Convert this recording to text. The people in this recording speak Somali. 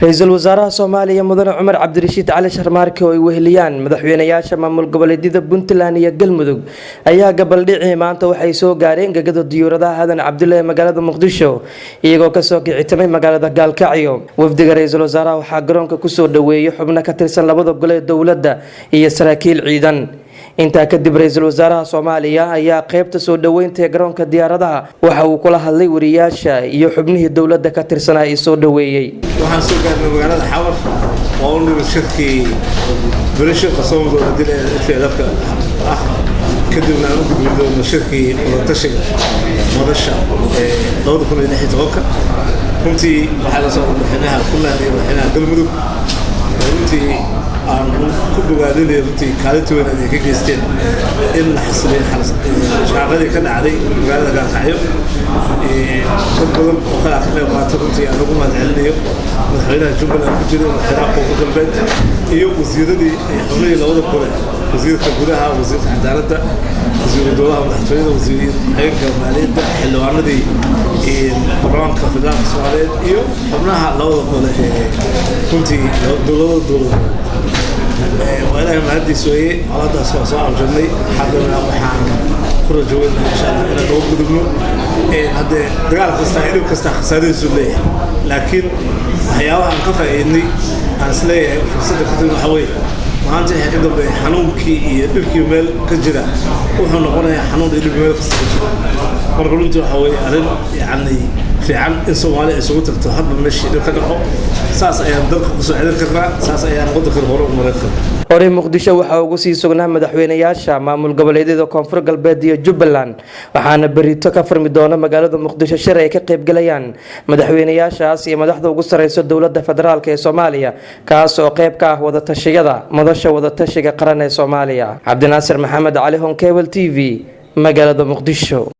Ra'iisul Wasaaraha Soomaaliya Mudane Cumar Cabdirashiid Cali Sharmaarke oo ay weheliyaan madaxweynayaasha maamul goboleedyada Puntland iyo Galmudug ayaa gabaldhicii maanta waxay soo gaareen gagada diyaaradaha Aadan Cabdulle ee magaalada Muqdisho iyagoo ka soo kicitamay magaalada Gaalkacyo. Wafdiga Ra'iisul Wasaaraha waxaa garoonka ku soo dhaweeyay xubno ka tirsan labada gole ee dawladda iyo saraakiil ciidan. inta kadib Ra'iisul Wasaaraha Soomaaliya ayaa qaybta soo dhaweynta garoonka diyaaradaha waxa uu kula hadlay wariyaasha iyo xubnihii dawladda ka tirsan ay soo dhaweeyay. waxaan soo gaarnay magaalada Xawar oo uu shirkii barasho qasoon dawladda ee dalka kadibna aan u gudbino shirkii wadatashiga madasha 2016 runtii waxaa la soo bixinaha kullana iyo waxina Galmudug runtii aan ku bogaadinay runtii kaalintooda ay ka geysteen in la xasiliyo shaqadii ka dhacday magaalada Gaalkacyo dad badan oo kala qayb qaatay runtii aan ugu mahadcelinayo madaxweynaha Jubbaland ku jira xiraaq oo galbeed iyo wasiiradii xubnihii labada gole wasiirka gudaha wasiirka cadaaladda wasiirka dowladda madaxtooyada wasiirka maaliyadda xildhibaanadii baarlamaanka federaalka Soomaaliyeed iyo xubnaha labada gole runtii dowladda وأنا ما عندي سوية على ده صار جملي حضرنا وحان كل جوال إن شاء الله أنا نوقف دبنو هذا دقال كستاهل وكستخسر الزلية لكن حياة أنقفة إني أصلي فرصة كتير حوي ما عندي حكي بحنون كي يبكي مال كجرا وحنا قلنا حنون اللي بمال كستخسر مرقولين تو حوي يعني fiican in Soomaaliya isugu tagto hadba meeshii ka dhaco saas ayaan dalka ku soo celin karnaa saas ayaan waddanka hore u marin karnaa. Hore Muqdisho waxa ugu sii sugnaa madaxweynayaasha maamul goboleedyada Koonfur Galbeed iyo Jubbaland waxaana berito ka furmi doona magaalada Muqdisho shir ay ka qayb galayaan madaxweynayaashaas iyo madaxda ugu sareysa dawladda federaalka ee Soomaaliya kaas oo qayb ka ah wada tashiyada madasha wada tashiga qaran ee Soomaaliya. Cabdinaasir Maxamed Cali Hon Cable TV magaalada Muqdisho.